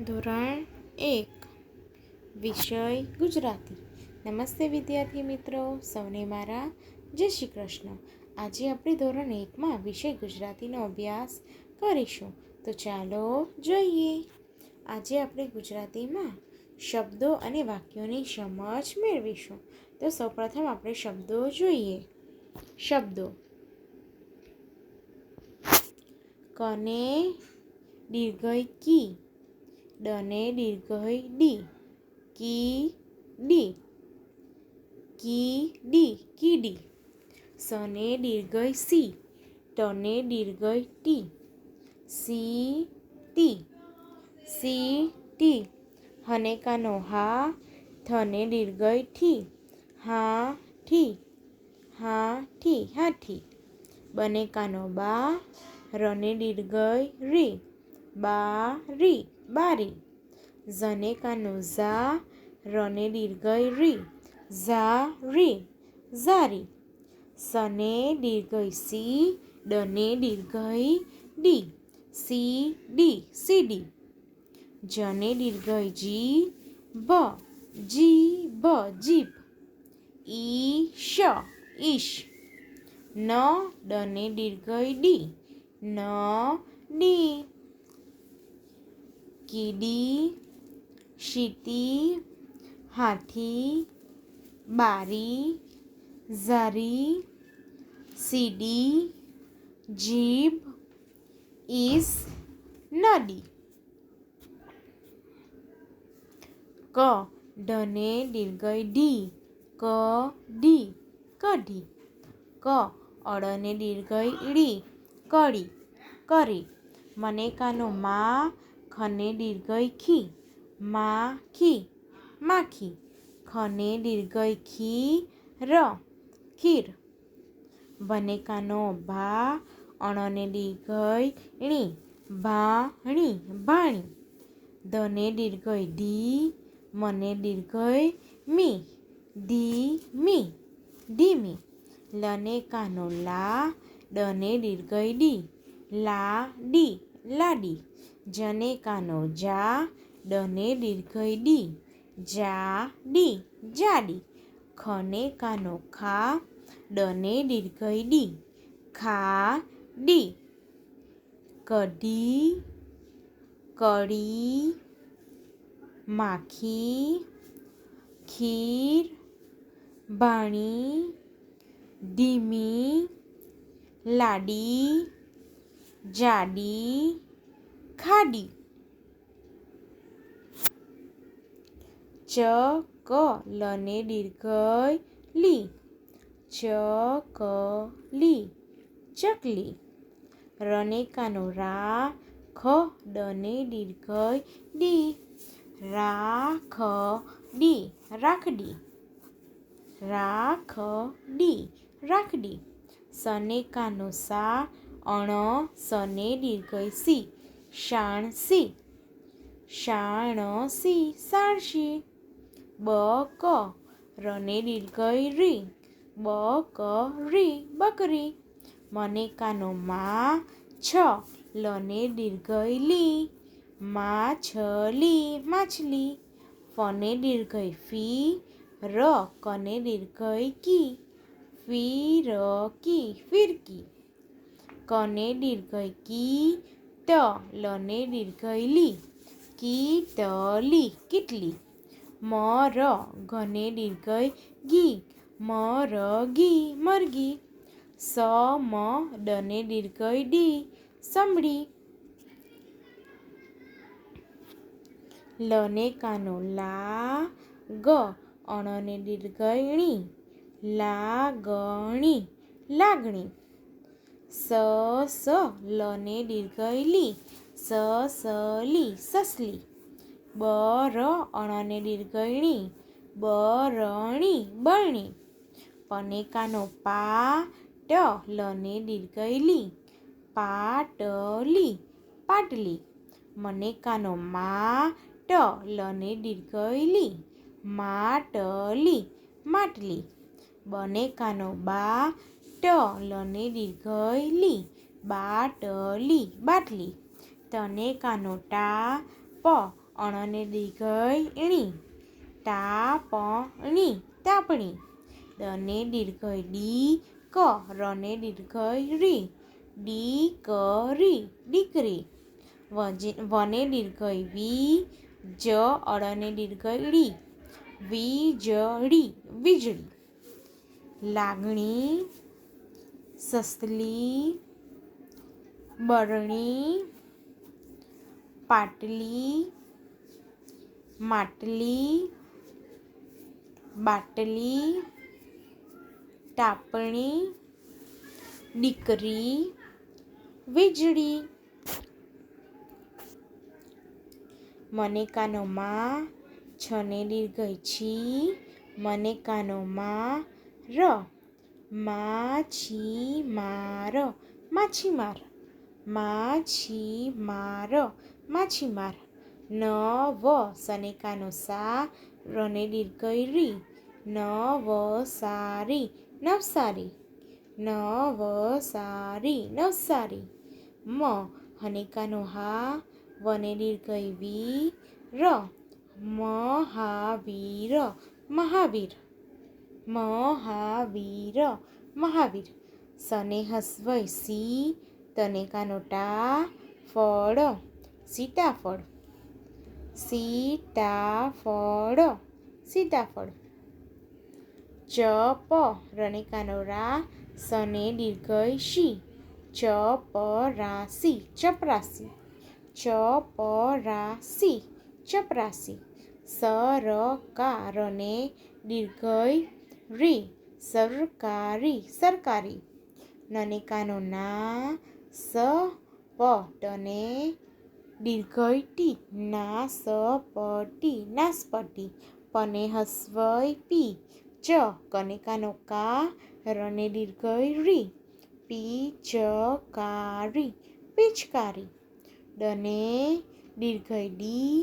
ધોરણ 1 વિષય ગુજરાતી. નમસ્તે વિદ્યાર્થી મિત્રો, સૌને મારા જય શ્રી કૃષ્ણ. આજે આપણે ધોરણ 1માં વિષય ગુજરાતીનો અભ્યાસ કરીશું. તો ચાલો જોઈએ. આજે આપણે ગુજરાતીમાં શબ્દો અને વાક્યોની સમજ મેળવીશું. તો સૌપ્રથમ આપણે શબ્દો જોઈએ. શબ્દો: કને દીર્ઘઈ કી, ડને દીર્ઘઈ ડી, કીડી, કીડી કીડી. સને દીર્ઘઈ સી, ટને દીર્ઘઈ ટી, સીટી, સીટી. હનેકાનો હા, થને દીર્ઘઈ ઠી, હાઠી, હાઠી હાથી. બનેકાનો બા, રને દીર્ઘઈ રી, બારી, બારી. ઝનેકાનો ઝા, રને દીર્ઘઈ રી, ઝારી, ઝારી. સને દીર્ઘઈ સી, ડને દીર્ઘઈ ડી, સીડી, સીડી. જને દીર્ઘઈ જી, ભ, જીભ, જીભ. ઈશ, ઈશ. ન ડને દીર્ઘઈ ડી, નડી. કીડી, શીટી, હાથી, બારી, ઝારી, સીડી, જીભ, ઈસ, નદી. ક ઢને દીર્ઘઈ ઢી, કઢી, કઢી. ક અળને દીર્ઘઈ ઈડી, કડી, કરી. મનેકાનો મા, ખને દીર્ઘઈ ખી, માખી, માખી. ખને દીર્ઘઈ ખી, ર, ખીર. વનેકાનો ભા, અણને દીર્ઘઈ ણી, ભાણી, ભાણી. ધને દીર્ઘઈ ધી, મને દીર્ઘઈ મી, ધીમી, ધીમી. લનેકાનો લા, ડને દીર્ઘઈ ડી, લાડી, લાડી. જનેકાનો જા, ડને દીર્ઘઈ ડી, જાડી, જાડી. ખનેકાનો ખા, ડને દીર્ઘઈ ડી, ખાડી. કઢી, કળી, માખી, ખીર, ભાણી, ધીમી, લાડી, જાડી, ખાડી. ચ ક લને દીર્ઘઈ લી, ચકલી, ચકલી. રનેકાનો રા, ખ ડને દીર્ઘઈ ડી, રાખડી, રાખડી, રાખડી, રાખડી. સનેકાનો સા, અણ સને દીર્ઘઈ સી, શાણસી, શાણસી, સાણસી. બક રને દીર્ઘઈ રી, બકરી, બકરી. મનેકાનો મા, છ લને દીર્ઘઈ લી, માછલી, માછલી. ફને દીર્ઘઈ ફી, ર કને દીર્ઘઈ કી, ફીરકી, ફીરકી. કને દીર્ઘઈ કી, ત લને દીર્ઘઈ લી, કીટલી, કીટલી. મર ઘને દીર્ઘઈ ગી, મરઘી, મરઘી. સમ ડને દીર્ઘઈ ડી, સમડી. લનેકાનો લા, ગ અણને દીર્ઘઈ ણી, લાગણી, લાગણી. સ લને દીર્ઘઈ લી, સસલી, સસલી. બર અણને દીર્ઘઈ ણી, બરણી, બરણી. પનેકાનો પા, ટ લને દીર્ઘઈ લી, પાટલી, પાટલી. મનેકાનો મા, ટ લને દીર્ઘઈ લી, માટલી, માટલી. બનેકાનો બા, ટ લને દીર્ઘઈ લી, બાટલી, બાટલી. તનેકાનો ટા, પ અણને દીર્ઘઈ ણી, ટાપણી તાપણી, દને દીર્ઘઈ ડી ક, રને દીર્ઘઈ રી, દીકરી દીકરી, વને દીર્ઘઈ વી, જ અળને દીર્ઘઈ ડી, વીજળી વીજળી, લાગણી, સસલી, બરણી, પાટલી, માટલી, બાટલી, ટાપણી, દીકરી, વીજળી. મને કાનો માં, છને દીર્ઘઈ છી, મને કાનો માં ર, માછીમાર માછીમાર, માછીમાર માછીમાર, નવ સને કાનો સા, રને દીર્ઘઈ રી, નવસારી નવસારી, નવસારી નવસારી, મ હને કાનો હા, વને દીર્ઘઈ વી, ર, મહાવીર મહાવીર, મહાવીર મહાવીર, સને હસવઈ સી, તને કાનો ટા, ફળ સીતાફળ, સીતાફળ સીતાફળ, ચપ રને કાનો રા, સને દીર્ઘઈ શી, ચપરાસી ચપરાસી, ચપરાસી ચપરાસી, સરકારને દીર્ઘઈ રી, સરકારી સરકારી, નને કાનો ના, સ પ ટને દીર્ઘઈ ટી, નાસપટી નાસપટી, પને હસવઈ પી, ચ કને કાનો કા, રને દીર્ઘઈ રી, પીચકારી પિચકારી, ડને દીર્ઘઈ ડી,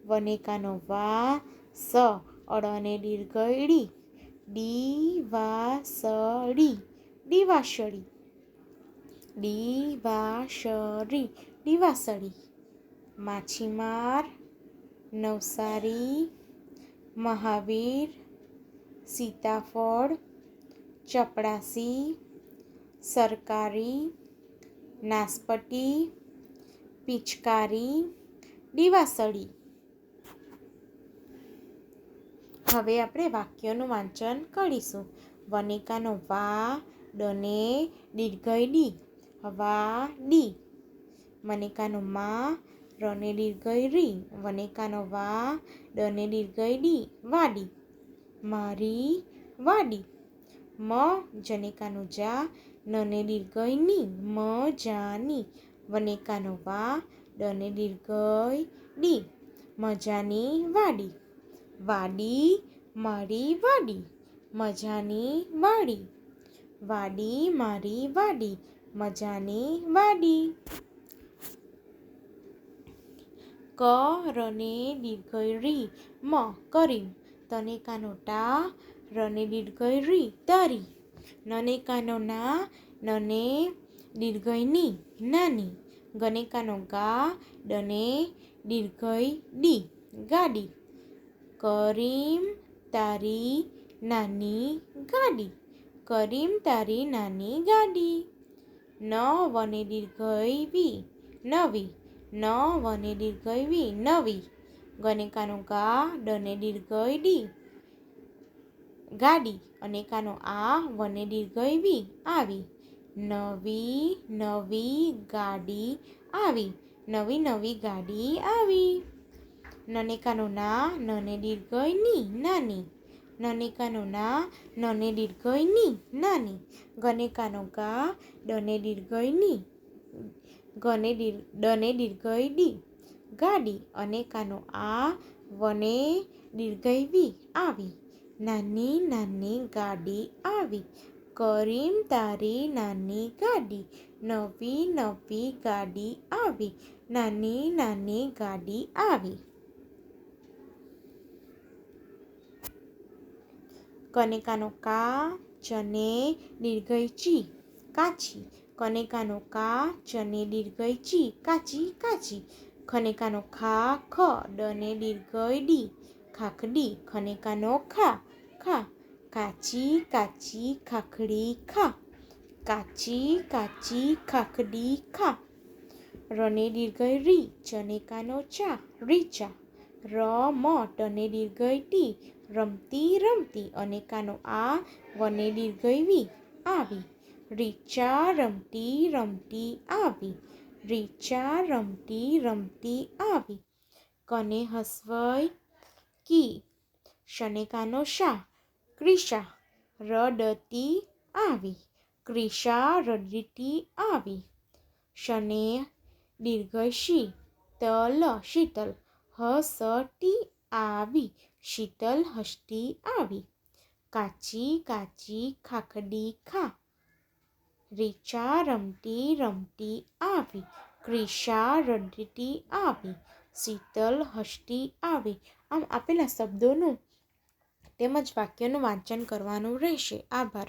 વને કાનો વા, સ અળને દીર્ઘઈ ડી, દીવાસળી દીવાસળી, દીવાસળી દીવાસળી, માછીમાર, નવસારી, મહાવીર, સીતાફળ, ચપડાસી, સરકારી, નાસપટી, પિચકારી, દીવાસળી. હવે આપણે વાક્યોનું વાંચન કરીશું. વને કાનો વા, ડને દીર્ઘઈ ડી, વા ડી, મને કાનો માં, રને દીર્ઘઈ રી, વને કાનો વા, ડને દીર્ઘઈ ડી, વાડી, મારી વાડી, મ જને કાનો જા, નને દીર્ઘઈ ની, મજાની, વને કાનો વા, ડને દીર્ઘઈ ડી, મજાની વાડી, વાડી મારી વાડી, મજાની વાડી, વાડી મારી વાડી, મજાની વાડી. ક રને દીર્ઘઈ રી, મ કરી, તને કાનો ટા, રને દીર્ઘઈ રી, તારી, નને કાનો ના, નને દીર્ઘઈ ની, નાની, ગને કાનો ગા, ડને દીર્ઘઈ ડી, ગાડી, કરીમ તારી નાની ગાડી, કરીમ તારી નાની ગાડી, ન વને દીર્ઘઈ વી, નવી, ન વને દીર્ઘઈ વી, નવી, ગને કાનો ગા, ડને દીર્ઘઈ ડી, ગાડી, અને કાનો આ, વને દીર્ઘઈ વી, આવી, નવી નવી ગાડી આવી, નવી નવી ગાડી આવી, નને કાનો ના, નને દીર્ઘઈ ની, નાની, નને કાનો ના, નને દીર્ઘઈ ની, નાની, ગને કાનો ગા, ડને દીર્ઘઈ ની, ડને દીર્ઘઈ ડી, ગાડી, અને કાનો આ, વને દીર્ઘઈ વી, આવી, નાની નાની ગાડી આવી, કરીમ તારી નાની ગાડી, નવી નવી ગાડી આવી, નાની નાની ગાડી આવી. કને કાનો કા, ચને દીર્ઘઈ ચી, કાચી, કને કાનો કા, ચને દીર્ઘઈ ચી, કાચી કાચી, ખનેકાનો ખા ખ, ડને દીર્ઘ ડી, ખાખડી. ખનેકાનો ખા ખા, કાચી કાચી ખાખડી ખા, કાચી કાચી ખાખડી ખા. રને દીર્ઘ રી, ચનેકાનો ચા, રીચા. રમ, ટને દીર્ઘ ટી, રમતી રમતી. અનેકાનો આ, વને દીર્ઘ વી, આવી. રીચા રમતી રમતી આવી, રીચા રમતી રમતી આવી. કને હસવઈ કી, શનેકાનો શા, ક્રિશા. રડતી આવી, ક્રિશા રડતી આવી. શને દીર્ઘ શી, તલ, શીતલ. હસતી આવી, શીતલ હસતી આવી. કાચી કાચી ખાખડી ખા, રીચા રમતી રમતી આવી, ક્રિશા રડતી આવી, શીતલ હસતી આવી. આમ આપેલા શબ્દોનું તેમજ વાક્યનું વાંચન કરવાનું રહેશે. આભાર.